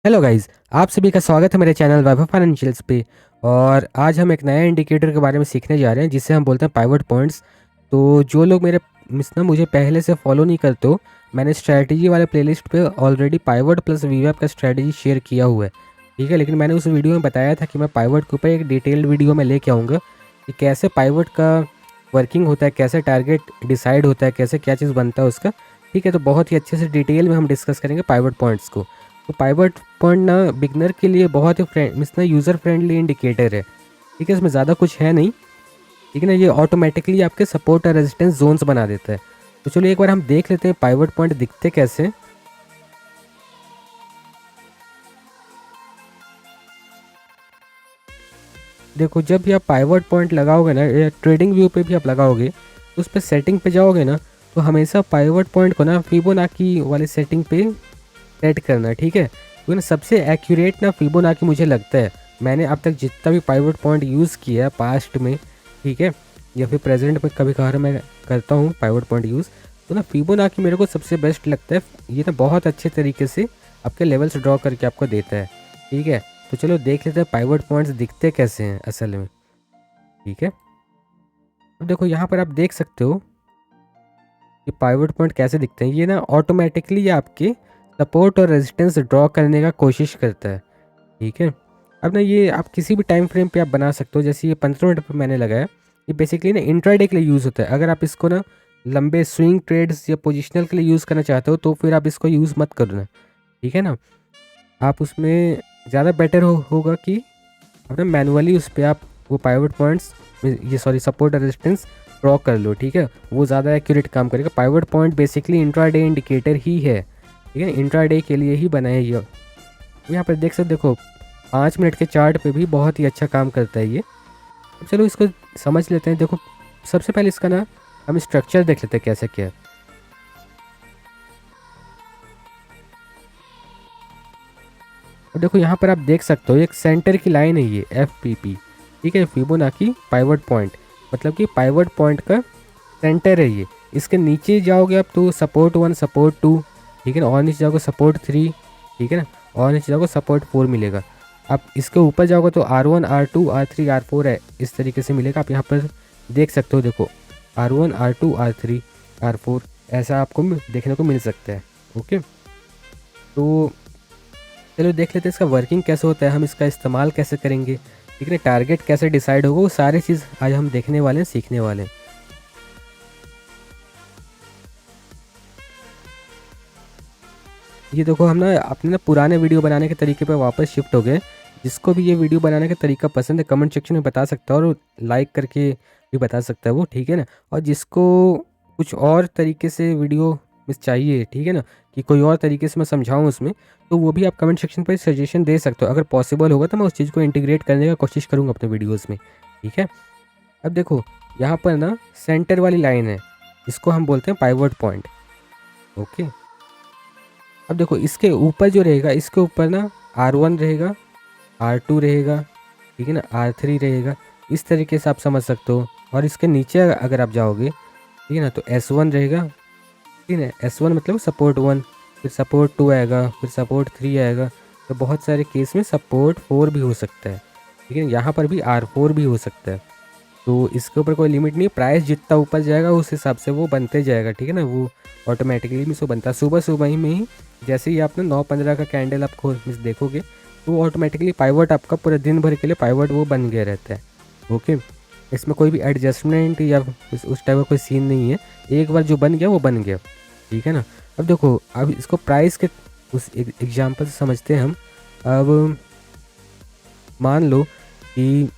Hello guys, आप सभी का स्वागत है मेरे चैनल वैभव फाइनेंशियल्स पे। और आज हम एक नया इंडिकेटर के बारे में सीखने जा रहे हैं जिसे हम बोलते हैं पाइवट पॉइंट्स। तो जो लोग मेरे मुझे पहले से फॉलो नहीं करते हो, मैंने स्ट्रैटेजी वाले प्लेलिस्ट पे ऑलरेडी पाइवट प्लस वीवैप का स्ट्रैटेजी शेयर किया हुआ है। ठीक है, लेकिन मैंने उस वीडियो में बताया था कि मैं पाइवट के ऊपर एक डिटेल्ड वीडियो में लेके आऊँगा कि कैसे पाइवट का वर्किंग होता है, कैसे टारगेट डिसाइड होता है, कैसे क्या चीज़ बनता है उसका। ठीक है, तो बहुत ही अच्छे से डिटेल में हम डिस्कस करेंगे पाइवट पॉइंट्स को। तो पाइवट पॉइंट ना बिगनर के लिए बहुत ही यूज़र फ्रेंडली इंडिकेटर है। ठीक है, इसमें ज़्यादा कुछ है नहीं। ठीक है ना, ये ऑटोमेटिकली आपके सपोर्ट और रेजिस्टेंस जोन्स बना देता है। तो चलो एक बार हम देख लेते हैं पाइवट पॉइंट दिखते कैसे हैं। देखो, जब भी आप पाइवट पॉइंट लगाओगे ना, या ट्रेडिंग व्यू पे भी आप लगाओगे, तो उस पर सेटिंग पे जाओगे ना, तो हमेशा पाइवट पॉइंट को ना फिबोनाची वाली सेटिंग पे सेट करना है। ठीक है, क्योंकि ना सबसे एक्यूरेट ना फिबोनाची मुझे लगता है। मैंने अब तक जितना भी पाइवट पॉइंट यूज़ किया है पास्ट में, ठीक है, या फिर प्रेजेंट में कभी कभार मैं करता हूँ पाइवट पॉइंट यूज़, तो ना फिबोनाची मेरे को सबसे बेस्ट लगता है। ये ना बहुत अच्छे तरीके से आपके लेवल्स ड्रॉ करके आपको देता है। ठीक है, तो चलो देख लेते हैं पाइवट पॉइंट्स दिखते कैसे हैं असल में। ठीक है, अब देखो यहाँ पर आप देख सकते हो कि पाइवट पॉइंट कैसे दिखते हैं। ये ना ऑटोमेटिकली आपके सपोर्ट और रेजिस्टेंस ड्रॉ करने का कोशिश करता है। ठीक है, अब ना ये आप किसी भी टाइम फ्रेम पे आप बना सकते हो। जैसे ये 15 मिनट पर मैंने लगाया, ये बेसिकली ना इंट्राडे के लिए यूज़ होता है। अगर आप इसको ना लंबे स्विंग ट्रेड्स या पोजिशनल के लिए यूज़ करना चाहते हो तो फिर आप इसको यूज़ मत करना। ठीक है ना, आप उसमें ज़्यादा बेटर होगा कि अपना मैनुअली उस पर आप वो पाइवट पॉइंट्स, ये सॉरी सपोर्ट और रेजिस्टेंस ड्रॉ कर लो। ठीक है, वो ज़्यादा एक्यूरेट काम करेगा। Pivot point basically intraday indicator ही है। ठीक है, इंट्राडे के लिए ही बना है ये। यहाँ पर देख सकते, देखो 5 मिनट के चार्ट पे भी बहुत ही अच्छा काम करता है ये। अब चलो इसको समझ लेते हैं। देखो, सबसे पहले इसका ना हम स्ट्रक्चर देख लेते हैं कैसे क्या है। और देखो यहाँ पर आप देख सकते हो एक सेंटर की लाइन है ये FPP। ठीक है, फिबोनाची पाइवट पॉइंट, मतलब कि पाइवट पॉइंट का सेंटर है ये। इसके नीचे जाओगे आप तो सपोर्ट 1 सपोर्ट 2, ठीक है ना, और नीचे जाओगे सपोर्ट 3, ठीक है ना, और नीचे जाओगे सपोर्ट 4 मिलेगा। आप इसके ऊपर जाओगे तो R1 R2 R3 R4 है, इस तरीके से मिलेगा। आप यहाँ पर देख सकते हो, देखो R1 R2 R3 R4 ऐसा आपको देखने को मिल सकता है। ओके, तो चलो देख लेते हैं इसका वर्किंग कैसे होता है, हम इसका इस्तेमाल कैसे करेंगे, ठीक है, टारगेट कैसे डिसाइड होगा, वो सारी चीज़ आज हम देखने वाले हैं, सीखने वाले हैं। ये देखो, हम ना अपने ना पुराने वीडियो बनाने के तरीके पे वापस शिफ्ट हो गए। जिसको भी ये वीडियो बनाने का तरीका पसंद है कमेंट सेक्शन में बता सकता है, और लाइक करके भी बता सकता है वो, ठीक है ना। और जिसको कुछ और तरीके से वीडियो में चाहिए, ठीक है ना, कि कोई और तरीके से मैं समझाऊँ उसमें, तो वो भी आप कमेंट सेक्शन पर सजेशन दे सकते हो। अगर पॉसिबल होगा तो मैं उस चीज़ को इंटीग्रेट करने का कोशिश करूँगा अपने वीडियोज़ में। ठीक है, अब देखो यहाँ पर ना सेंटर वाली लाइन है, इसको हम बोलते हैं पाइवट पॉइंट। ओके, अब देखो इसके ऊपर जो रहेगा, इसके ऊपर ना R1 रहेगा, R2 रहेगा, ठीक है ना, R3 रहेगा, इस तरीके से आप समझ सकते हो। और इसके नीचे अगर आप जाओगे, ठीक है ना, तो S1 रहेगा, ठीक है, S1 मतलब सपोर्ट 1, फिर सपोर्ट 2 आएगा, फिर सपोर्ट 3 आएगा। तो बहुत सारे केस में सपोर्ट 4 भी हो सकता है, ठीक है, यहाँ पर भी R4 भी हो सकता है। तो इसके ऊपर कोई लिमिट नहीं, प्राइस जितना ऊपर जाएगा उस हिसाब से वो बनते जाएगा। ठीक है ना, वो ऑटोमेटिकली भी सो बनता है। सुबह सुबह ही में ही जैसे ही आपने 9:15 का कैंडल आप देखोगे, तो वो ऑटोमेटिकली पाइवट आपका पूरे दिन भर के लिए पाइवट वो बन गया रहता है। ओके, इसमें कोई भी एडजस्टमेंट या उस टाइप का कोई सीन नहीं है। एक बार जो बन गया वो बन गया। ठीक है ना, अब देखो, अब इसको प्राइस के उस एग्जाम्पल से समझते हैं हम। अब मान लो कि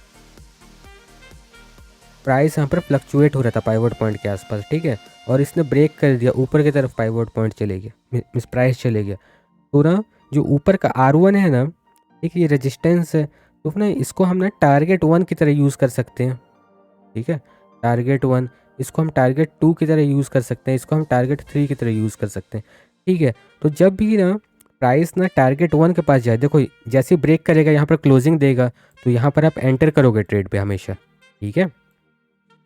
प्राइस यहाँ पर फ्लक्चुएट हो रहा था पाइवट पॉइंट के आसपास, ठीक है, और इसने ब्रेक कर दिया, ऊपर की तरफ पाइवट पॉइंट चले गया, मिस प्राइस चले गया। तो ना जो ऊपर का R1 है ना, ठीक है, ये रेजिस्टेंस है, तो ना इसको हम ना टारगेट 1 की तरह यूज़ कर सकते हैं। ठीक है, टारगेट 1, इसको हम टारगेट 2 की तरह यूज़ कर सकते हैं, इसको हम टारगेट 3 की तरह यूज़ कर सकते हैं। ठीक है, तो जब भी ना प्राइस ना टारगेट 1 के पास जाए, देखो जैसे ही ब्रेक करेगा, यहाँ पर क्लोजिंग देगा, तो यहाँ पर आप एंटर करोगे ट्रेड पे हमेशा। ठीक है,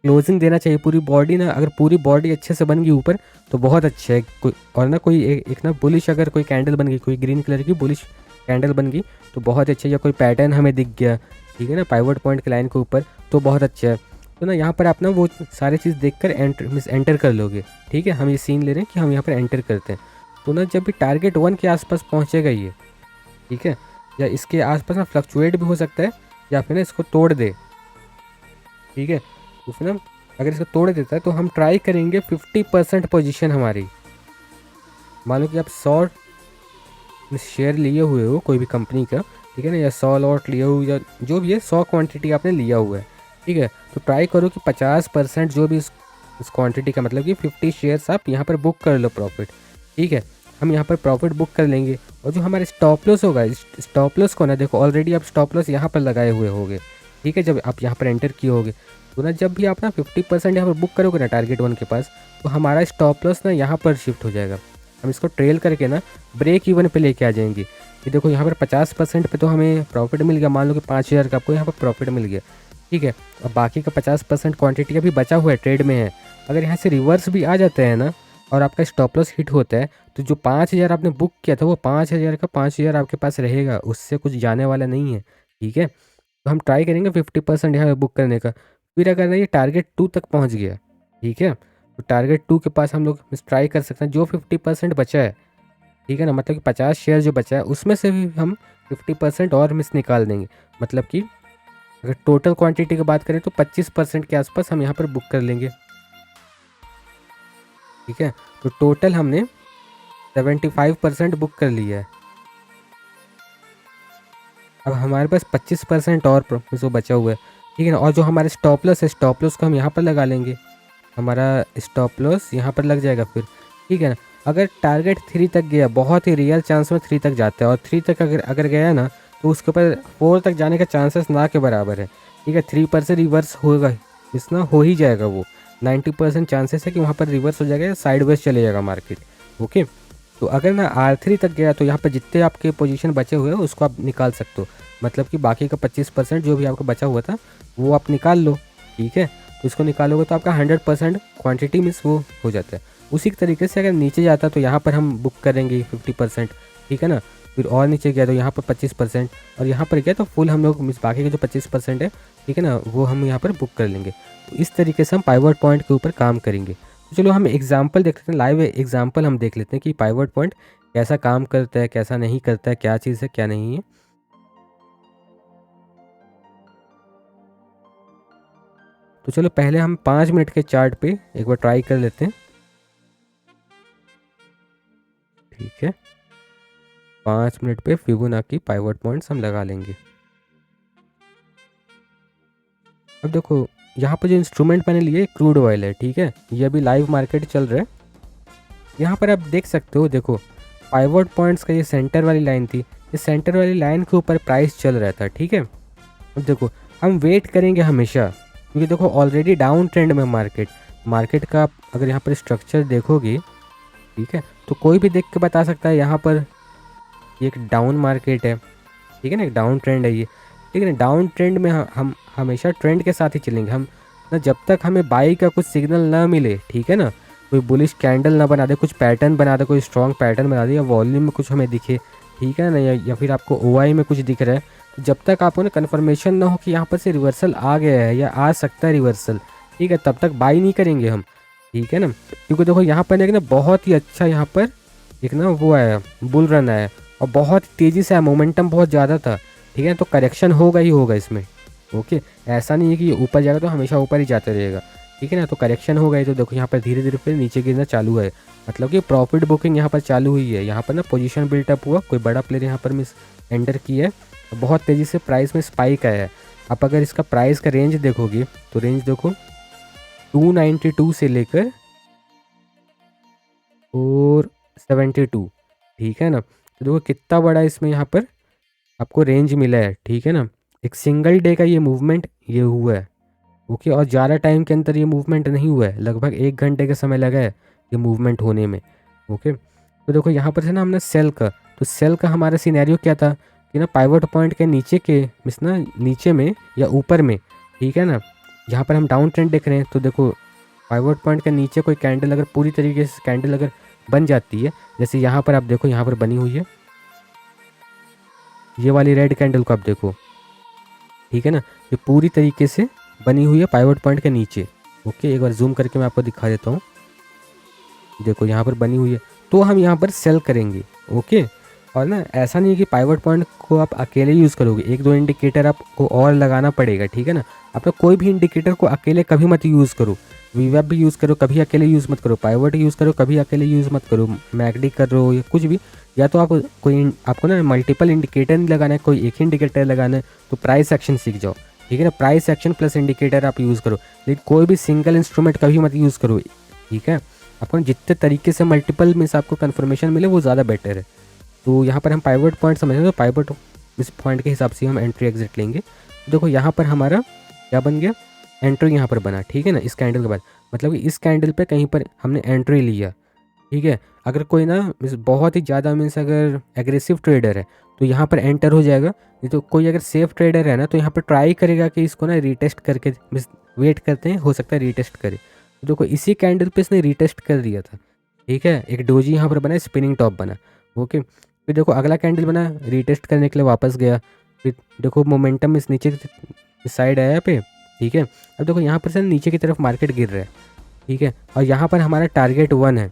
क्लोजिंग देना चाहिए पूरी बॉडी ना, अगर पूरी बॉडी अच्छे से बन गई ऊपर तो बहुत अच्छा है। कोई और ना कोई एक ना बुलिश, अगर कोई कैंडल बन गई, कोई ग्रीन कलर की बुलिश कैंडल बन गई तो बहुत अच्छा, या कोई पैटर्न हमें दिख गया, ठीक है ना, पाइवट पॉइंट के लाइन के ऊपर, तो बहुत अच्छा है। तो ना यहाँ पर आप ना वो सारी चीज़ देखकर एंटर कर लोगे, ठीक है। हम ये सीन ले रहे हैं कि हम यहाँ पर एंटर करते हैं। तो ना जब भी टारगेट 1 के आसपास पहुँचेगा ये, ठीक है, या इसके आसपास ना फ्लक्चुएट भी हो सकता है, या फिर ना इसको तोड़ दे, ठीक है। तो फिर ना अगर इसको तोड़ देता है तो हम ट्राई करेंगे 50% पोजीशन हमारी। मान लो कि आप 100 शेयर लिए हुए हो कोई भी कंपनी का, ठीक है ना, या 100 लॉट लिए हो, या जो भी है 100 क्वांटिटी आपने लिया हुआ है, ठीक है। तो ट्राई करो कि 50% जो भी इस क्वांटिटी का, मतलब कि 50 शेयर्स आप यहाँ पर बुक कर लो प्रॉफिट, ठीक है। हम यहाँ पर प्रॉफिट बुक कर लेंगे। और जो हमारे स्टॉप लॉस होगा, स्टॉप लॉस को ना देखो, ऑलरेडी आप स्टॉप लॉस यहाँ पर लगाए हुए होगे, ठीक है, जब आप यहाँ पर एंटर किए होगे। तो ना जब भी आप ना 50% यहाँ पर बुक करोगे ना टारगेट 1 के पास, तो हमारा स्टॉप लॉस ना यहाँ पर शिफ्ट हो जाएगा। हम इसको ट्रेल करके ना ब्रेक इवन पे लेके आ जाएंगे। ये देखो यहाँ पर 50% पे तो हमें प्रॉफिट मिल गया, मान लो कि 5,000 का आपको यहाँ पर प्रॉफिट मिल गया, ठीक है। और बाकी का 50% क्वांटिटी अभी बचा हुआ है, ट्रेड में है। अगर यहाँ से रिवर्स भी आ जाता है ना और आपका स्टॉप लॉस हिट होता है, तो जो 5,000 आपने बुक किया था वो 5,000 का 5,000 आपके पास रहेगा, उससे कुछ जाने वाला नहीं है, ठीक है। तो हम ट्राई करेंगे 50% यहाँ बुक करने का। फिर अगर ना ये टारगेट 2 तक पहुँच गया, ठीक है, तो टारगेट 2 के पास हम लोग ट्राई कर सकते हैं। जो 50% बचा है, ठीक है ना, मतलब कि 50 शेयर जो बचा है उसमें से भी हम 50% और मिस निकाल देंगे। मतलब कि अगर टोटल क्वांटिटी की बात करें तो 25% के आसपास हम यहाँ पर बुक कर लेंगे, ठीक है। तो टोटल हमने 75% बुक कर लिया है। अब हमारे पास 25% और जो बचा हुआ है, ठीक है ना। और जो हमारे स्टॉप लॉस है, स्टॉप लॉस को हम यहाँ पर लगा लेंगे। हमारा स्टॉप लॉस यहाँ पर लग जाएगा फिर, ठीक है ना। अगर टारगेट 3 तक गया, बहुत ही रियल चांस में 3 तक जाता है, और 3 तक अगर गया ना, तो उसके ऊपर 4 तक जाने का चांसेस ना के बराबर है, ठीक है। 3% रिवर्स होगा, इस ना हो ही जाएगा वो। 90% चांसेस है कि वहाँ पर रिवर्स हो जाएगा या साइडवेज चले जाएगा मार्केट, ओके। तो अगर ना R3 तक गया तो यहाँ पर जितने आपके पोजीशन बचे हुए हैं उसको आप निकाल सकते हो। मतलब कि बाकी का 25% जो भी आपका बचा हुआ था वो आप निकाल लो, ठीक है। तो इसको निकालोगे तो आपका 100% क्वांटिटी मिस वो हो जाता है। उसी तरीके से अगर नीचे जाता तो यहाँ पर हम बुक करेंगे 50%, ठीक है ना। फिर और नीचे गया तो यहाँ पर 25%, और यहाँ पर गया तो फुल हम लोग मिस, बाकी के जो 25% है, ठीक है ना, वो हम यहाँ पर बुक कर लेंगे। तो इस तरीके से हम पाइवट पॉइंट के ऊपर काम करेंगे। तो चलो हम एग्जाम्पल देख लेते हैं, लाइव एग्जाम्पल हम देख लेते हैं कि पाइवट पॉइंट कैसा काम करता है, कैसा नहीं करता है, क्या चीज़ है क्या नहीं है। तो चलो पहले हम 5 मिनट के चार्ट पे एक बार ट्राई कर लेते हैं, ठीक है। 5 मिनट पे फिबोनाची पाइवट पॉइंट्स हम लगा लेंगे। अब देखो यहाँ पर जो इंस्ट्रूमेंट मैंने लिए क्रूड ऑयल है, ठीक है, ये अभी लाइव मार्केट चल रहा है। यहाँ पर आप देख सकते हो, देखो पाइवट पॉइंट्स का ये सेंटर वाली लाइन थी, इस सेंटर वाली लाइन के ऊपर प्राइस चल रहा था, ठीक है। अब देखो हम वेट करेंगे हमेशा, क्योंकि देखो ऑलरेडी डाउन ट्रेंड में मार्केट का अगर यहाँ पर स्ट्रक्चर देखोगे, ठीक है, तो कोई भी देख के बता सकता है यहाँ पर ये एक डाउन मार्केट है, ठीक है ना, एक डाउन ट्रेंड है ये, ठीक है ना। डाउन ट्रेंड में हम हमेशा ट्रेंड के साथ ही चलेंगे हम ना, जब तक हमें बाई का कुछ सिग्नल ना मिले, ठीक है ना, कोई बुलिश कैंडल ना बना दे, कुछ पैटर्न बना दे, कोई स्ट्रॉन्ग पैटर्न बना दे, या वॉल्यूम में कुछ हमें दिखे, ठीक है ना, या फिर आपको OI में कुछ दिख रहा है, तो जब तक आपको ना कन्फर्मेशन ना हो कि यहाँ पर से रिवर्सल आ गया है या आ सकता है रिवर्सल, ठीक है, तब तक बाई नहीं करेंगे हम, ठीक है ना। क्योंकि देखो यहाँ पर एक ना बहुत ही अच्छा यहाँ पर एक ना वो आया, बुल रन आया, और बहुत तेज़ी से आया, मोमेंटम बहुत ज़्यादा था, ठीक है। तो करेक्शन होगा ही होगा इसमें, ओके। ऐसा नहीं है कि ऊपर जाएगा तो हमेशा ऊपर ही जाता रहेगा, ठीक है ना। तो करेक्शन होगा ही, तो देखो यहाँ पर धीरे धीरे फिर नीचे गिरना चालू है, मतलब कि प्रॉफिट बुकिंग यहाँ पर चालू हुई है। यहाँ पर ना पोजीशन बिल्टअप हुआ, कोई बड़ा प्लेयर यहाँ पर मिस एंटर किया है, बहुत तेज़ी से प्राइस में स्पाइक आया है। आप अगर इसका प्राइस का रेंज देखोगे तो रेंज देखो 292 से लेकर 472, ठीक है ना। तो देखो कितना बड़ा इसमें यहाँ पर आपको रेंज मिला है, ठीक है ना। एक सिंगल डे का ये मूवमेंट ये हुआ है, ओके। और ज़्यादा टाइम के अंदर ये मूवमेंट नहीं हुआ है, लगभग 1 घंटे का समय लगा है ये मूवमेंट होने में, ओके। तो देखो यहाँ पर से ना हमने सेल का हमारा सिनेरियो क्या था कि ना पाइवट पॉइंट के नीचे के मिस ना नीचे में या ऊपर में, ठीक है ना, जहाँ पर हम डाउन ट्रेंड देख रहे हैं। तो देखो पाइवट पॉइंट के नीचे कोई कैंडल अगर पूरी तरीके से कैंडल अगर बन जाती है, जैसे यहाँ पर आप देखो यहाँ पर बनी हुई है, ये वाली रेड कैंडल को आप देखो, ठीक है ना, ये पूरी तरीके से बनी हुई है पाइवट पॉइंट के नीचे। ओके, एक बार जूम करके मैं आपको दिखा देता हूँ। देखो यहाँ पर बनी हुई है, तो हम यहाँ पर सेल करेंगे। ओके, और ना ऐसा नहीं है कि पाइवट पॉइंट को आप अकेले यूज़ करोगे, एक दो इंडिकेटर आपको और लगाना पड़ेगा, ठीक है ना। आप ना कोई भी इंडिकेटर को अकेले कभी मत यूज़ करो। वीवेब भी यूज़ करो, कभी अकेले यूज़ मत करो। पाइवट यूज़ करो, कभी अकेले यूज़ मत करो। मैकडी कर रहे हो या कुछ भी, या तो आप कोई, आपको ना मल्टीपल इंडिकेटर नहीं लगाना है, कोई एक ही इंडिकेटर लगाना है, तो प्राइस एक्शन सीख जाओ, ठीक है ना। प्राइस एक्शन प्लस इंडिकेटर आप यूज़ करो, लेकिन कोई भी सिंगल इंस्ट्रूमेंट कभी मत यूज़ करो, ठीक है। आपको जितने तरीके से मल्टीपल में से आपको कन्फर्मेशन मिले वो ज़्यादा बेटर है। तो यहाँ पर हम पाइवट पॉइंट समझें, तो पाइवट इस पॉइंट के हिसाब से हम एंट्री एग्जिट लेंगे। देखो यहाँ पर हमारा क्या बन गया, एंट्री यहाँ पर बना, ठीक है ना, इस कैंडल के बाद। मतलब कि इस कैंडल पे कहीं पर हमने एंट्री लिया, ठीक है। अगर कोई ना बहुत ही ज़्यादा मीन्स अगर एग्रेसिव ट्रेडर है तो यहाँ पर एंटर हो जाएगा। नहीं तो कोई अगर सेफ ट्रेडर है ना तो यहाँ पर ट्राई करेगा कि इसको ना रीटेस्ट करके, मीन्स वेट करते हैं, हो सकता है रीटेस्ट करे। तो देखो इसी कैंडल पे इसने रीटेस्ट कर दिया था, ठीक है। एक डोजी यहाँ पर बना, स्पिनिंग टॉप बना। ओके, फिर देखो अगला कैंडल बना, रीटेस्ट करने के लिए वापस गया। फिर देखो मोमेंटम इस नीचे इस साइड आया पे, ठीक है। अब देखो यहाँ पर से नीचे की तरफ मार्केट गिर रहा है, ठीक है। और यहाँ पर हमारा टारगेट 1 है।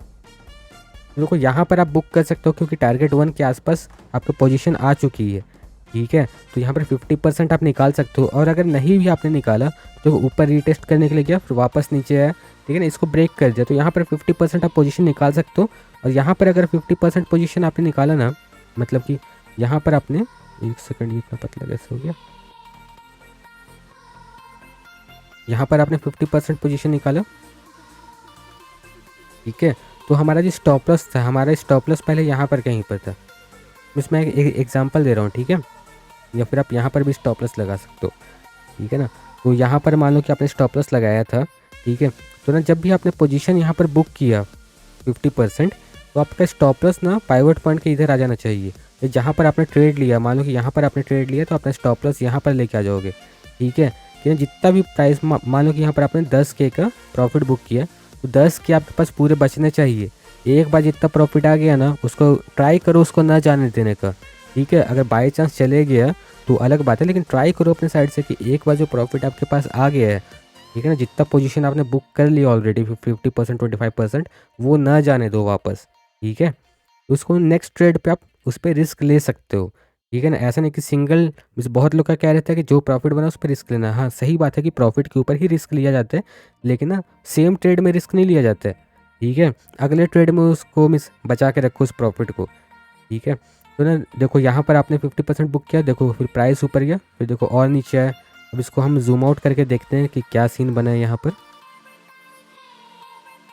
देखो यहाँ पर आप बुक कर सकते हो क्योंकि टारगेट 1 के आसपास आपकी पोजीशन आ चुकी है, ठीक है। तो यहाँ पर 50% आप निकाल सकते हो। और अगर नहीं भी आपने निकाला तो ऊपर रीटेस्ट करने के लिए गया, फिर वापस नीचे आया, ठीक है ना, इसको ब्रेक कर दिया, तो यहाँ पर 50% आप पोजीशन निकाल सकते हो। और यहाँ पर अगर 50% पोजीशन आपने निकाला ना, मतलब कि यहाँ पर आपने, एक सेकंड, इतना पतला कैसे हो गया, यहाँ पर आपने 50% पोजीशन निकाला, ठीक है। तो हमारा जो स्टॉप लॉस था, हमारा स्टॉप लॉस पहले यहाँ पर कहीं पर था। इसमें एक एग्जांपल दे रहा हूँ, ठीक है। या फिर आप यहाँ पर भी स्टॉप लॉस लगा सकते हो, ठीक है ना। तो यहाँ पर मान लो कि आपने स्टॉप लॉस लगाया था, ठीक है। तो ना जब भी आपने पोजीशन यहाँ पर बुक किया 50%, तो आपका स्टॉप लॉस ना पाइवट पॉइंट के इधर आ जाना चाहिए। जहाँ पर आपने ट्रेड लिया, मान लो कि यहाँ पर आपने ट्रेड लिया, तो अपना स्टॉप लॉस यहाँ पर लेके आ जाओगे, ठीक है। कि जितना भी प्राइस, मान लो कि यहाँ पर आपने 10K का प्रॉफिट बुक किया, तो 10K आपके पास पूरे बचने चाहिए। एक बार जितना प्रॉफिट आ गया ना, उसको ट्राई करो उसको ना जाने देने का, ठीक है। अगर बाई चांस चले गया तो अलग बात है, लेकिन ट्राई करो अपने साइड से कि एक बार जो प्रॉफिट आपके पास आ गया है, ठीक है ना, जितना पोजीशन आपने बुक कर लिया ऑलरेडी 50% 25%, वो ना जाने दो वापस, ठीक है। उसको नेक्स्ट ट्रेड पे आप उस पर रिस्क ले सकते हो, ठीक है ना। ऐसा नहीं कि सिंगल, बहुत लोग का क्या रहता है कि जो प्रॉफिट बना उस पर रिस्क लेना। हाँ सही बात है कि प्रॉफिट के ऊपर ही रिस्क लिया जाता है, लेकिन ना सेम ट्रेड में रिस्क नहीं लिया जाता है, ठीक है। अगले ट्रेड में उसको बचा के रखो उस प्रॉफिट को, ठीक है। तो ना देखो यहाँ पर आपने 50% बुक किया, देखो फिर प्राइस ऊपर गया, फिर देखो और नीचे आया। अब इसको हम जूम आउट करके देखते हैं कि क्या सीन बना है यहाँ पर।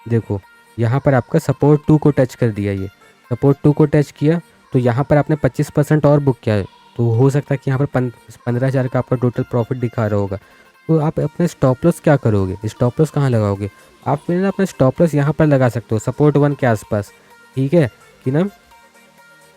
देखो यहाँ पर आपका सपोर्ट 2 को टच कर दिया, ये सपोर्ट 2 को टच किया, तो यहाँ पर आपने 25% और बुक किया है, तो हो सकता है कि यहाँ पर 15,000 का आपका टोटल प्रॉफिट दिखा रहा होगा। तो आप अपने स्टॉप लॉस क्या करोगे, स्टॉप लॉस कहाँ लगाओगे, आप फिर ना अपना स्टॉप लॉस यहाँ पर लगा सकते हो सपोर्ट 1 के आसपास, ठीक है। कि ना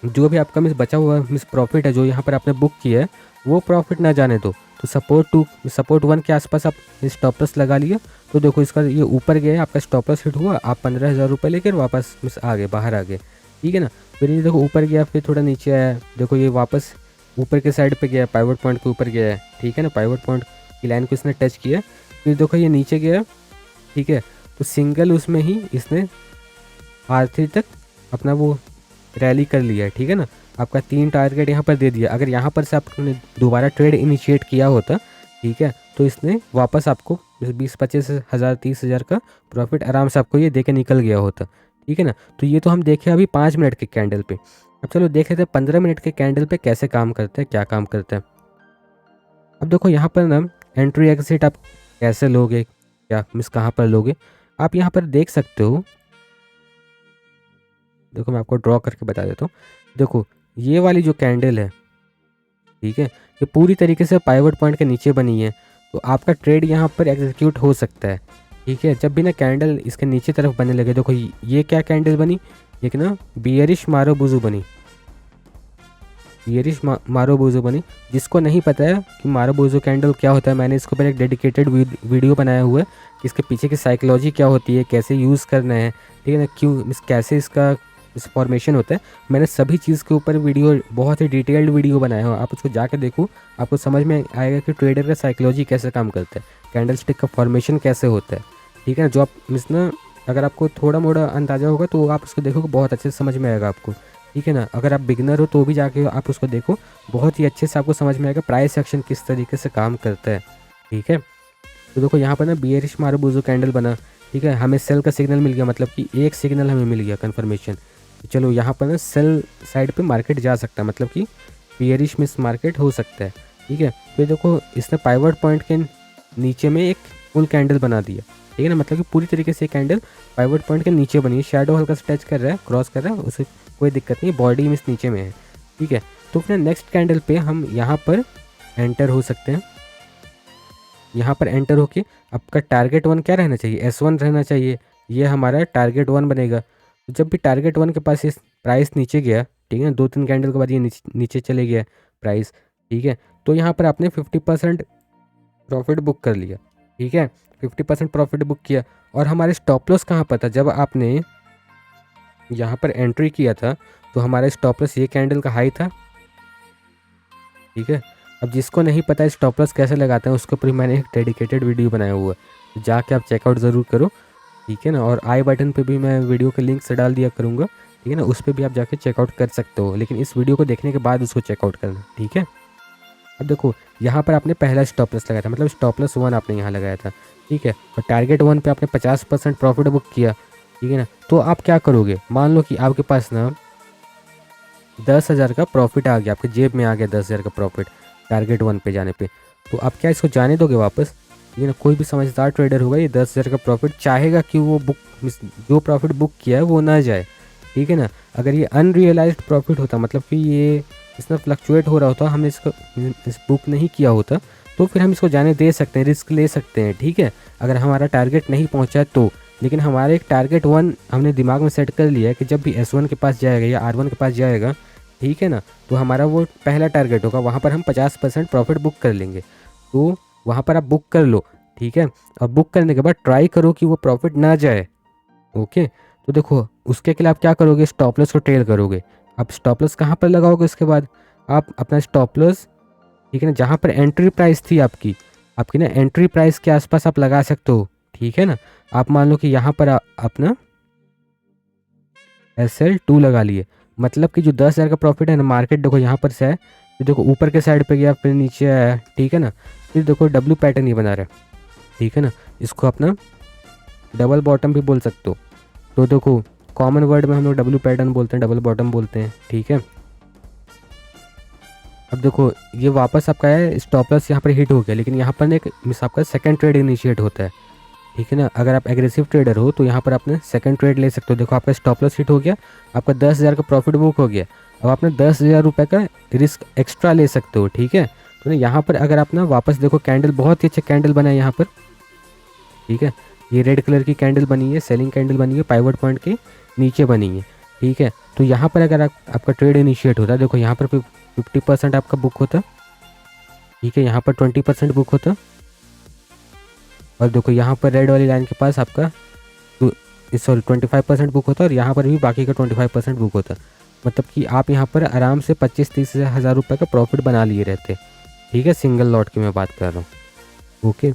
जो भी आपका बचा हुआ प्रॉफिट है जो यहाँ पर आपने बुक किया है, वो प्रॉफिट ना जाने दो। तो सपोर्ट 1 के आसपास आप स्टॉप लॉस लगा लिया, तो देखो इसका ये ऊपर गया है, आपका स्टॉप लॉस हिट हुआ, आप 15,000 रुपये लेकर वापस आ गए, बाहर आ गए, ठीक है ना। फिर ये देखो ऊपर गया, फिर थोड़ा नीचे आया, देखो ये वापस ऊपर के साइड पे गया, पाइवट पॉइंट के ऊपर गया है, ठीक है ना। पाइवट पॉइंट की लाइन को इसने टच किया, फिर देखो ये नीचे गया, ठीक है। तो सिंगल उसमें ही इसने आखिरी तक अपना वो रैली कर लिया है, ठीक है ना। आपका 3 टारगेट यहाँ पर दे दिया। अगर यहाँ पर से आपने दोबारा ट्रेड इनिशिएट किया होता, ठीक है, तो इसने वापस आपको 20-25 हज़ार 30,000 का प्रॉफिट आराम से आपको ये दे के निकल गया होता, ठीक है ना। तो ये तो हम देखे अभी 5 मिनट के कैंडल पे। अब चलो देख लेते हैं 15 मिनट के कैंडल पे कैसे काम करते हैं, क्या काम करते हैं। अब देखो यहाँ पर ना एंट्री एग्जिट आप कैसे लोगे, क्या कहाँ पर लोगे, आप यहाँ पर देख सकते हो। देखो मैं आपको ड्रॉ करके बता देता हूँ। देखो ये वाली जो कैंडल है, ठीक है, ये पूरी तरीके से पाइवट पॉइंट के नीचे बनी है, तो आपका ट्रेड यहाँ पर एग्जीक्यूट हो सकता है, ठीक है। जब भी ना कैंडल इसके नीचे तरफ बनने लगे, देखो ये क्या कैंडल बनी, एक ना बियरिश मारोबुजू बनी, बियरिश मारोबुजू बनी। जिसको नहीं पता है कि मारोबुजू कैंडल क्या होता है, मैंने इसको पर एक डेडिकेटेड वीडियो बनाया हुआ है कि इसके पीछे की साइकोलॉजी क्या होती है, कैसे यूज़ करना है, ठीक है ना, क्यों कैसे इसका इस फॉर्मेशन होता है, मैंने सभी चीज़ के ऊपर वीडियो, बहुत ही डिटेल्ड वीडियो बनाया हो, आप उसको जाके देखो, आपको समझ में आएगा कि ट्रेडर का साइकोलॉजी कैसे काम करता है, कैंडल स्टिक का फॉर्मेशन कैसे होता है। ठीक है ना, जो आप मिस ना अगर आपको थोड़ा मोड़ा अंदाज़ा होगा तो आप उसको देखोगे, बहुत अच्छे से समझ में आएगा आपको। ठीक है ना, अगर आप बिगनर हो तो भी जाके आप उसको देखो, बहुत ही अच्छे से आपको समझ में आएगा प्राइस एक्शन किस तरीके से काम करता है। ठीक है, तो देखो यहाँ पर ना बियरिश मारुबुजो कैंडल बना। ठीक है, हमें सेल का सिग्नल मिल गया, मतलब कि एक सिग्नल हमें मिल गया कन्फर्मेशन। चलो यहाँ पर ना सेल साइड पे मार्केट जा सकता है, मतलब कि बियरिश मिस मार्केट हो सकता है। ठीक है, फिर देखो इसने पाइवट पॉइंट के नीचे में एक फुल कैंडल बना दिया। ठीक है ना, मतलब कि पूरी तरीके से कैंडल पाइवट पॉइंट के नीचे बनी है, शैडो हल्का सा टच कर रहा है, क्रॉस कर रहा है, उसे कोई दिक्कत नहीं, बॉडी मिस नीचे में है। ठीक है, तो फिर नेक्स्ट कैंडल पे हम यहाँ पर एंटर हो सकते हैं। यहाँ पर एंटर होके आपका टारगेट 1 क्या रहना चाहिए, S1 रहना चाहिए, ये हमारा टारगेट 1 बनेगा। तो जब भी टारगेट 1 के पास इस प्राइस नीचे गया, ठीक है, 2-3 कैंडल के बाद ये नीचे चले गया प्राइस। ठीक है, तो यहाँ पर आपने 50% प्रॉफिट बुक कर लिया। ठीक है, 50% प्रॉफिट बुक किया, और हमारे स्टॉप लॉस कहाँ पर था, जब आपने यहाँ पर एंट्री किया था तो हमारा स्टॉप लॉस ये कैंडल का हाई था। ठीक है, अब जिसको नहीं पता है स्टॉप लॉस कैसे लगाते हैं, उसके ऊपर मैंने एक डेडिकेटेड वीडियो बनाया हुआ है, जाके आप चेकआउट ज़रूर करो। ठीक है ना, और आई बटन पे भी मैं वीडियो के लिंक से डाल दिया करूँगा। ठीक है ना, उस पर भी आप जाके चेकआउट कर सकते हो, लेकिन इस वीडियो को देखने के बाद उसको चेकआउट करना। ठीक है, अब देखो यहाँ पर आपने पहला स्टॉप लॉस लगाया था, मतलब स्टॉप लॉस 1 आपने यहाँ लगाया था। ठीक है, और टारगेट 1 पे आपने 50% प्रॉफिट बुक किया। ठीक है ना, तो आप क्या करोगे, मान लो कि आपके पास ना 10,000 का प्रॉफिट आ गया, आपके जेब में आ गया 10,000 का प्रॉफिट टारगेट 1 पे जाने पे, तो आप क्या इसको जाने दोगे वापस? ये ना, कोई भी समझदार ट्रेडर होगा ये 10,000 का प्रॉफिट चाहेगा कि वो जो प्रॉफिट बुक किया है वो ना जाए। ठीक है ना, अगर ये अनरियलाइज्ड प्रॉफिट होता, मतलब कि ये इसमें फ्लक्चुएट हो रहा होता, हमने इसको बुक नहीं किया होता, तो फिर हम इसको जाने दे सकते हैं, रिस्क ले सकते हैं। ठीक है, अगर हमारा टारगेट नहीं पहुँचा तो, लेकिन हमारे एक टारगेट 1 हमने दिमाग में सेट कर लिया है कि जब भी S1 के पास जाएगा या R1 के पास जाएगा, ठीक है ना, तो हमारा वो पहला टारगेट होगा, वहाँ पर हम 50% प्रॉफिट बुक कर लेंगे। तो वहाँ पर आप बुक कर लो। ठीक है, और बुक करने के बाद ट्राई करो कि वो प्रॉफिट ना जाए। ओके, तो देखो उसके लिए आप क्या करोगे, स्टॉप लॉस को ट्रेल करोगे। आप स्टॉप लॉस कहाँ पर लगाओगे, उसके बाद आप अपना स्टॉप लॉस, ठीक है ना, जहाँ पर एंट्री प्राइस थी आपकी ना एंट्री प्राइस के आसपास आप लगा सकते हो। ठीक है ना, आप मान लो कि यहाँ पर अपना SL2 लगा लिए, मतलब कि जो 10,000 का प्रॉफिट है ना, मार्केट देखो यहाँ पर से है, तो देखो ऊपर के साइड पे गया, फिर नीचे आया। ठीक है ना, फिर देखो W पैटर्न ही बना रहा है। ठीक है ना, इसको अपना डबल बॉटम भी बोल सकते हो। तो देखो कॉमन वर्ड में हम लोग W पैटर्न बोलते हैं, डबल बॉटम बोलते हैं। ठीक है, अब देखो ये वापस आपका है, स्टॉप लॉस यहाँ पर हिट हो गया, लेकिन यहाँ पर एक मिस आपका सेकंड ट्रेड इनिशिएट होता है। ठीक है ना, अगर आप एग्रेसिव ट्रेडर हो तो यहाँ पर आपने सेकंड ट्रेड ले सकते हो। देखो आपका स्टॉप लॉस हिट हो गया, आपका 10,000 का प्रॉफिट बुक हो गया, अब आपने 10,000 रुपये का रिस्क एक्स्ट्रा ले सकते हो। ठीक है, तो यहाँ पर अगर आप ना वापस देखो, कैंडल बहुत ही अच्छा कैंडल बना है यहाँ पर। ठीक है, ये रेड कलर की कैंडल बनी है, सेलिंग कैंडल बनी है, पाइवट पॉइंट के नीचे बनी है। ठीक है, तो यहाँ पर अगर आपका ट्रेड इनिशिएट होता है, देखो यहाँ पर 50% आपका बुक होता। ठीक है, यहाँ पर 20% बुक होता, और देखो यहाँ पर रेड वाली लाइन के पास आपका 25% बुक होता, और यहाँ पर भी बाकी का 25% बुक होता। मतलब कि आप यहाँ पर आराम से 25-30 हज़ार रुपये का प्रॉफिट बना लिए रहते। ठीक है, सिंगल लॉट की मैं बात कर रहा हूँ। ओके,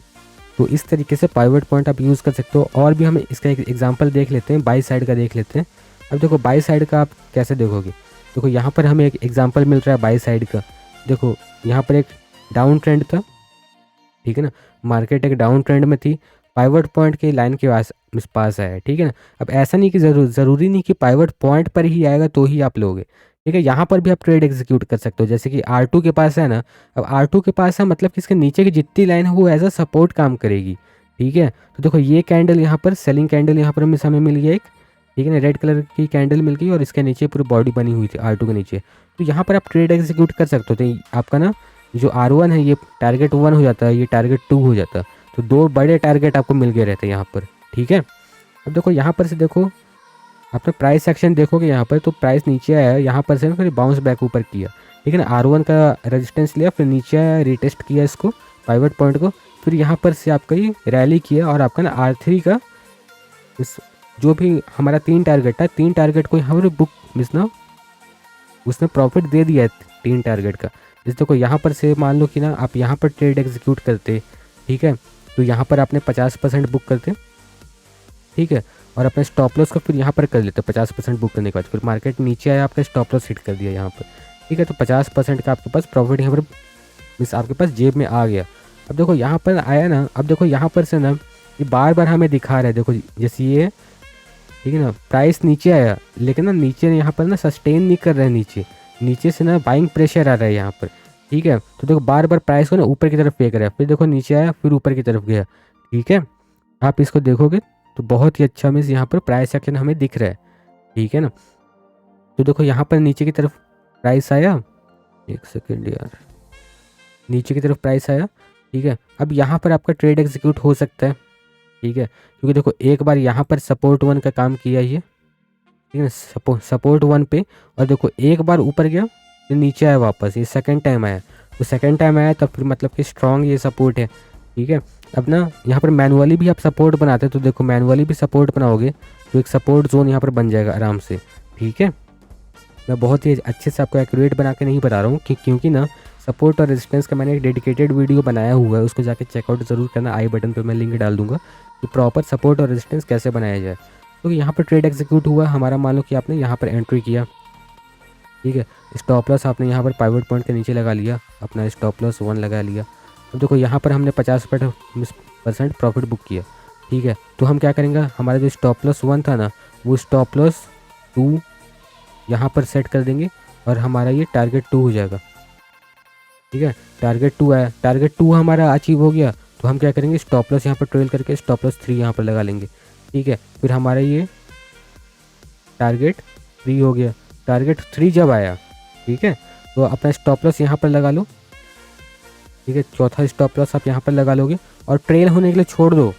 तो इस तरीके से पाइवट पॉइंट आप यूज़ कर सकते हो। और भी हम इसका एक एग्जांपल देख लेते हैं, बाई साइड का देख लेते हैं। अब देखो बाई साइड का आप कैसे देखोगे, देखो यहाँ पर हमें एक एग्जांपल मिल रहा है बाई साइड का। देखो यहाँ पर एक डाउन ट्रेंड था। ठीक है ना, मार्केट एक डाउन ट्रेंड में थी, पाइवट पॉइंट के लाइन के पास आया। ठीक है ना, अब ऐसा नहीं कि ज़रूरी नहीं कि पाइवट पॉइंट पर ही आएगा तो ही आप लोगे। ठीक है, यहाँ पर भी आप ट्रेड एग्जीक्यूट कर सकते हो, जैसे कि R2 के पास है ना, अब R2 के पास है, मतलब कि इसके नीचे की जितनी लाइन है वो एज अ सपोर्ट काम करेगी। ठीक है, तो देखो ये कैंडल यहाँ पर सेलिंग कैंडल यहाँ पर हमें मिल गया एक। ठीक है ना, रेड कलर की कैंडल मिल गई, और इसके नीचे पूरी बॉडी बनी हुई थी R2 के नीचे। तो यहाँ पर आप ट्रेड एग्जीक्यूट कर सकते हो। तो आपका ना जो R1 है ये टारगेट 1 हो जाता है, ये टारगेट 2 हो जाता है, तो 2 बड़े टारगेट आपको मिल गए रहते हैं यहाँ पर। ठीक है, अब देखो यहाँ पर से देखो आपने प्राइस एक्शन देखोगे यहाँ पर, तो प्राइस नीचे आया, यहाँ पर से फिर बाउंस बैक ऊपर किया। ठीक है ना, R1 का रेजिस्टेंस लिया, फिर नीचे आया, रिटेस्ट किया इसको पाइवट पॉइंट को, फिर यहाँ पर से आपका ये रैली किया, और आपका ना R3 का इस जो भी हमारा 3 टारगेट था, 3 टारगेट को हमारे बुक मिस ना उसने प्रॉफिट दे दिया है 3 टारगेट का। जैसे देखो यहाँ पर से मान लो कि ना आप यहाँ पर ट्रेड एग्जीक्यूट करते, ठीक है, तो यहाँ पर आपने 50% बुक करते, ठीक है, और अपने स्टॉप लॉस को फिर यहाँ पर कर लेते 50% बुक करने के बाद, फिर मार्केट नीचे आया, आपने स्टॉप लॉस हिट कर दिया यहाँ पर, ठीक है, तो 50% का आपके पास प्रॉफिट यहाँ पर मीन्स आपके पास जेब में आ गया। अब देखो यहाँ पर आया ना, अब देखो यहाँ पर से ना ये बार बार हमें दिखा रहा है, देखो जैसे ये, ठीक है ना, प्राइस नीचे आया लेकिन ना नीचे यहाँ पर ना सस्टेन नहीं कर रहा है, नीचे से ना बाइंग प्रेशर आ रहा है यहाँ पर, ठीक है, तो देखो बार बार प्राइस को ना ऊपर की तरफ फेंक रहा है, फिर देखो नीचे आया, फिर ऊपर की तरफ गया, ठीक है, आप इसको देखोगे तो बहुत ही अच्छा मीन्स यहाँ पर प्राइस एक्शन हमें दिख रहा है, ठीक है ना। तो देखो यहाँ पर नीचे की तरफ प्राइस आया, एक सेकेंड यार, नीचे की तरफ प्राइस आया, ठीक है, अब यहाँ पर आपका ट्रेड एग्जीक्यूट हो सकता है, ठीक है, क्योंकि देखो एक बार यहाँ पर सपोर्ट 1 का काम किया ये, ठीक है, सपोर्ट 1 पे, और देखो एक बार ऊपर गया फिर नीचे आया वापस, ये सेकंड टाइम आया, तो सेकंड टाइम आया तब फिर मतलब कि स्ट्रॉन्ग ये सपोर्ट है, ठीक है। अब ना यहाँ पर मैनुअली भी आप सपोर्ट बनाते हैं, तो देखो मैनुअली भी सपोर्ट बनाओगे तो एक सपोर्ट जोन यहाँ पर बन जाएगा आराम से, ठीक है। मैं बहुत ही अच्छे से आपको एक्यूरेट बना के नहीं बता रहा हूँ क्योंकि ना सपोर्ट और रेजिस्टेंस का मैंने एक डेडिकेटेड वीडियो बनाया हुआ है, उसको जाके चेकआउट ज़रूर करना, आई बटन पे मैं लिंक डाल दूंगा कि प्रॉपर सपोर्ट और रेजिस्टेंस कैसे बनाया जाए। तो यहाँ पर ट्रेड एग्जीक्यूट हुआ हमारा, मान लो कि आपने यहाँ पर एंट्री किया, ठीक है, स्टॉप लॉस आपने यहाँ पर पाइवट पॉइंट के नीचे लगा लिया, अपना स्टॉप लॉस 1 लगा लिया। अब देखो यहाँ पर हमने 50% प्रॉफिट बुक किया, ठीक है, तो हम क्या करेंगे, हमारा जो स्टॉप लॉस 1 था ना वो स्टॉप लॉस 2 यहाँ पर सेट कर देंगे और हमारा ये टारगेट 2 हो जाएगा, ठीक है, टारगेट 2 आया, टारगेट 2 हमारा अचीव हो गया, तो हम क्या करेंगे, स्टॉप लॉस यहाँ पर ट्रेल करके स्टॉप लॉस 3 यहाँ पर लगा लेंगे, ठीक है, फिर हमारा ये टारगेट 3 हो गया। टारगेट 3 जब आया, ठीक है, तो अपना स्टॉप लॉस यहाँ पर लगा लो, ठीक है, चौथा स्टॉप लॉस आप यहाँ पर लगा लोगे और ट्रेल होने के लिए छोड़ दो,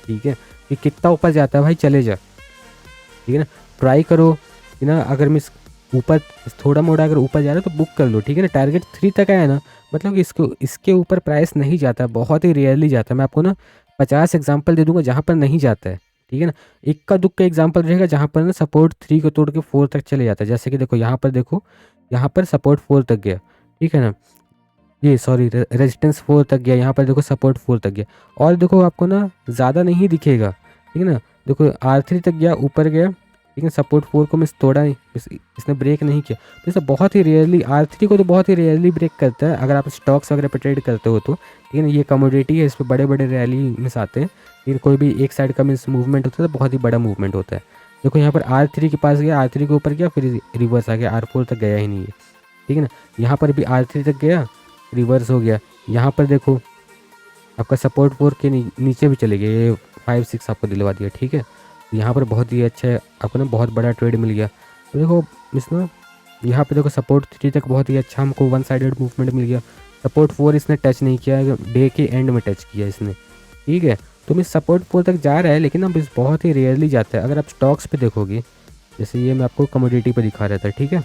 ठीक है, कि कितना ऊपर जाता है भाई चले जा, ठीक है ना, ट्राई करो कि ना अगर मिस ऊपर थोड़ा मोड़ा अगर ऊपर जा रहा है तो बुक कर लो, ठीक है ना। टारगेट 3 तक आया ना, मतलब कि इसके ऊपर प्राइस नहीं जाता, बहुत ही रेयरली जाता है। मैं आपको ना 50 एग्जांपल दे दूंगा जहाँ पर नहीं जाता है, ठीक है ना। इक्का दुक्का एग्जांपल रहेगा जहाँ पर ना सपोर्ट 3 को तोड़ के 4 तक चले जाता है, जैसे कि देखो यहाँ पर, देखो यहाँ पर सपोर्ट 4 तक गया, ठीक है ना, ये सॉरी रेजिस्टेंस 4 तक गया, यहाँ पर देखो सपोर्ट 4 तक गया, और देखो आपको ना ज़्यादा नहीं दिखेगा, ठीक है ना, देखो R3 तक गया, ऊपर गया, ठीक है, सपोर्ट 4 को मिस तोड़ा नहीं, इसने ब्रेक नहीं किया, तो इसे बहुत ही रेयरली R3 को तो बहुत ही रेयरली ब्रेक करता है अगर आप स्टॉक्स वगैरह पर ट्रेड करते हो तो, ठीक है ना। ये कमोडिटी है, इस पर बड़े बड़े रैली मिस आते हैं, लेकिन कोई भी एक साइड का मिस मूवमेंट होता है तो बहुत ही बड़ा मूवमेंट होता है। देखो यहाँ पर R3 के पास गया, R3 के ऊपर गया, फिर रिवर्स आ गया, R4 तक गया ही नहीं है, ठीक है ना। यहाँ पर भी R3 तक गया, रिवर्स हो गया, यहाँ पर देखो आपका सपोर्ट 4 के नीचे भी चले गए, ये 5-6 आपको दिलवा दिया, ठीक है। यहाँ पर बहुत ही अच्छा है, आपको ना बहुत बड़ा ट्रेड मिल गया। तो देखो मिस ना यहाँ पे देखो सपोर्ट 3 तक बहुत ही अच्छा हमको 1 साइडेड मूवमेंट मिल गया। सपोर्ट 4 इसने टच नहीं किया, डे के एंड में टच किया इसने, ठीक है। तो मिस सपोर्ट 4 तक जा रहा है, लेकिन अब इस बहुत ही रेयरली जाता है। अगर आप स्टॉक्स पे देखोगे, जैसे ये मैं आपको कमोडिटी पे दिखा रहा था, ठीक है,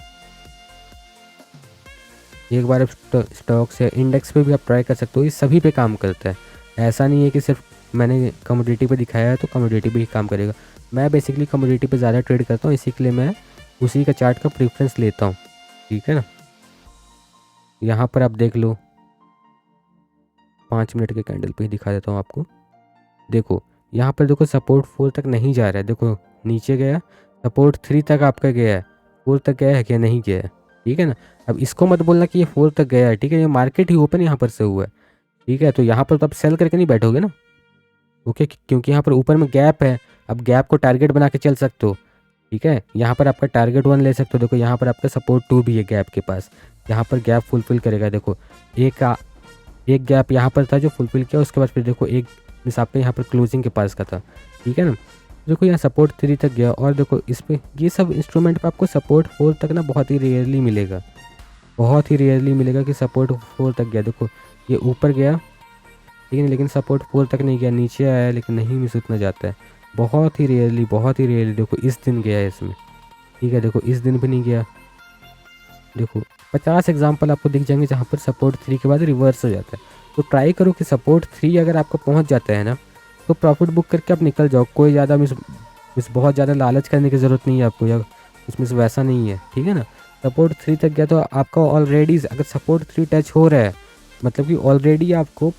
एक बार आप स्टॉक्स या इंडेक्स पे भी आप ट्राई कर सकते हो, ये सभी पे काम करता है। ऐसा नहीं है कि सिर्फ मैंने कमोडिटी पे दिखाया है तो कमोडिटी पे ही काम करेगा। मैं बेसिकली कमोडिटी पे ज़्यादा ट्रेड करता हूँ, इसी के लिए मैं उसी का चार्ट का प्रेफरेंस लेता हूँ, ठीक है ना। यहाँ पर आप देख लो, 5 मिनट के कैंडल पे ही दिखा देता हूँ आपको। देखो यहाँ पर देखो सपोर्ट 4 तक नहीं जा रहा है, देखो नीचे गया, सपोर्ट 3 तक आपका गया है, 4 तक गया है क्या, नहीं गया है, ठीक है ना। अब इसको मत बोलना कि ये 4 तक गया है, ठीक है, ये मार्केट ही ओपन यहाँ पर से हुआ है, ठीक है। तो यहाँ पर तो आप सेल करके नहीं बैठोगे ना, ओके, क्योंकि यहाँ पर ऊपर में गैप है, अब गैप को टारगेट बना के चल सकते हो, ठीक है। यहाँ पर आपका टारगेट 1 ले सकते हो, देखो यहाँ पर आपका सपोर्ट 2 भी है गैप के पास, यहाँ पर गैप फुलफिल करेगा। देखो एक गैप यहाँ पर था जो फुलफिल किया, उसके बाद फिर देखो एक मिस आपका यहाँ पर क्लोजिंग के पास का था, ठीक है ना। देखो यहाँ सपोर्ट 3 तक गया, और देखो इस पर ये सब इंस्ट्रूमेंट पर आपको सपोर्ट 4 तक ना बहुत ही रेयरली मिलेगा, बहुत ही रेयरली मिलेगा कि सपोर्ट 4 तक गया। देखो ये ऊपर गया, ठीक है, लेकिन सपोर्ट 4 तक नहीं गया, नीचे आया लेकिन नहीं मिस उतना जाता है, बहुत ही रेयरली, बहुत ही रेयरली। देखो इस दिन गया है इसमें, ठीक है, देखो इस दिन भी नहीं गया। देखो 50 एग्जांपल आपको दिख जाएंगे जहाँ पर सपोर्ट 3 के बाद रिवर्स हो जाता है। तो ट्राई करो कि सपोर्ट 3 अगर आपको पहुँच जाता है ना, तो प्रॉफिट बुक करके आप निकल जाओ, कोई ज़्यादा मिस इस बहुत ज़्यादा लालच करने की ज़रूरत नहीं है आपको, या इसमें से वैसा नहीं है, ठीक है ना। सपोर्ट 3 तक गया तो आपका ऑलरेडी, अगर सपोर्ट 3 टच हो रहा है मतलब कि ऑलरेडी आपको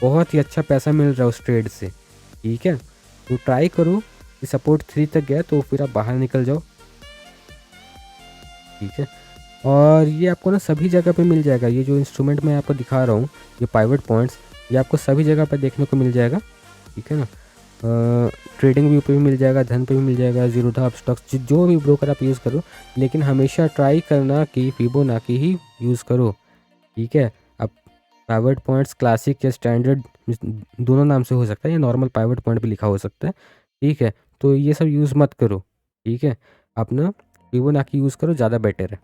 बहुत ही अच्छा पैसा मिल रहा है उस ट्रेड से, ठीक है। तो ट्राई करो कि सपोर्ट 3 तक गया तो फिर आप बाहर निकल जाओ, ठीक है। और ये आपको ना सभी जगह पे मिल जाएगा, ये जो इंस्ट्रूमेंट मैं आपको दिखा रहा हूँ, ये पाइवट पॉइंट्स, ये आपको सभी जगह पर देखने को मिल जाएगा, ठीक है ना। ट्रेडिंग व्यू पे भी मिल जाएगा, धन पे भी मिल जाएगा, जीरोधा स्टॉक्स, जो भी ब्रोकर आप यूज़ करो, लेकिन हमेशा ट्राई करना कि फिबोनाची ही यूज़ करो, ठीक है। अब पाइवट पॉइंट्स क्लासिक या स्टैंडर्ड दोनों नाम से हो सकता है, या नॉर्मल पाइवट पॉइंट भी लिखा हो सकता है, ठीक है। तो ये सब यूज़ मत करो, ठीक है। अपना फिबोनाची यूज़ करो, ज़्यादा बेटर है।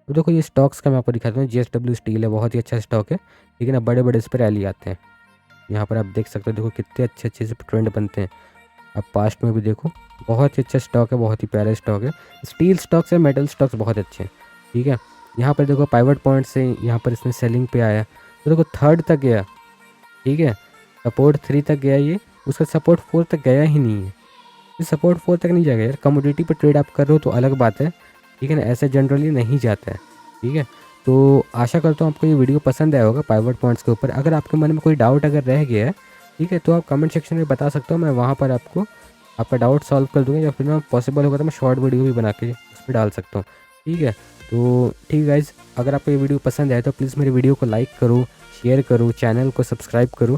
तो देखो ये स्टॉक्स का मैं आपको दिखाता हूँ, JSW स्टील है, बहुत ही अच्छा स्टॉक है, ठीक है ना। बड़े बड़े इस पर रैली आते हैं, यहाँ पर आप देख सकते हो, देखो कितने अच्छे अच्छे से ट्रेंड बनते हैं। आप पास्ट में भी देखो, बहुत ही अच्छा स्टॉक है, बहुत ही प्यारा स्टॉक है। स्टील स्टॉक्स है, मेटल स्टॉक्स बहुत अच्छे हैं, ठीक है। यहाँ पर देखो पाइवट पॉइंट से यहाँ पर इसने सेलिंग पे आया, तो देखो 3rd तक गया, ठीक है। सपोर्ट 3 तक गया ये, उसका सपोर्ट 4 तक गया ही नहीं है, ये सपोर्ट 4 तक नहीं जाएगा यार। कमोडिटी पर ट्रेड आप कर रहे हो तो अलग बात है, ठीक है ना, ऐसे जनरली नहीं जाता है, ठीक है। तो आशा करता हूँ आपको ये वीडियो पसंद आया होगा पाइवट पॉइंट्स के ऊपर। अगर आपके मन में कोई डाउट अगर रह गया है, ठीक है, तो आप कमेंट सेक्शन में बता सकते हो, मैं वहाँ पर आपको आपका डाउट सॉल्व कर दूँगा, या फिर मैं पॉसिबल होगा तो मैं शॉर्ट वीडियो भी बना के उस पर डाल सकता हूँ, ठीक है। तो ठीक है गाइज़, अगर आपको ये वीडियो पसंद आए तो प्लीज़ मेरे वीडियो को लाइक करो, शेयर करो, चैनल को सब्सक्राइब करो,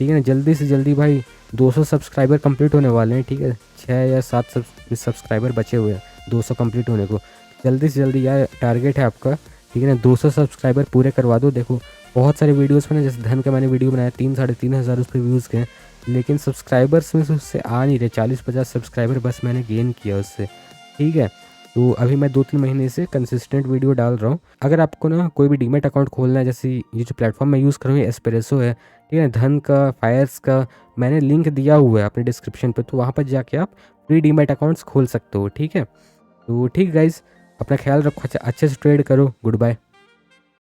ठीक है ना। जल्दी से जल्दी भाई 200 सब्सक्राइबर कंप्लीट होने वाले हैं, ठीक है। 6 या 7 सब्सक्राइबर बचे हुए हैं 200 कंप्लीट होने को। जल्दी से जल्दी यार टारगेट है आपका, ठीक है ना। 200 सब्सक्राइबर पूरे करवा दो। देखो बहुत सारे वीडियोस में ना, जैसे धन का मैंने वीडियो बनाया, 3-3.5 हज़ार उस पर व्यूज़ गए, लेकिन सब्सक्राइबर्स में से उससे आ नहीं रहे। 40-50 सब्सक्राइबर बस मैंने गेन किया उससे, ठीक है। तो अभी मैं 2-3 महीने से कंसिस्टेंट वीडियो डाल रहा हूँ। अगर आपको ना कोई भी डीमैट अकाउंट खोलना है, जैसे ये जो प्लेटफॉर्म मैं यूज़ कर रहा हूँ, एस्प्रेसो है, ठीक है, धन का, फायर्स का, मैंने लिंक दिया हुआ है अपने डिस्क्रिप्शन पे, तो वहाँ पर जाके आप फ्री डीमैट अकाउंट्स खोल सकते हो, ठीक है। तो ठीक गाइज़, अपना ख्याल रखो, अच्छे से ट्रेड करो, गुड बाय।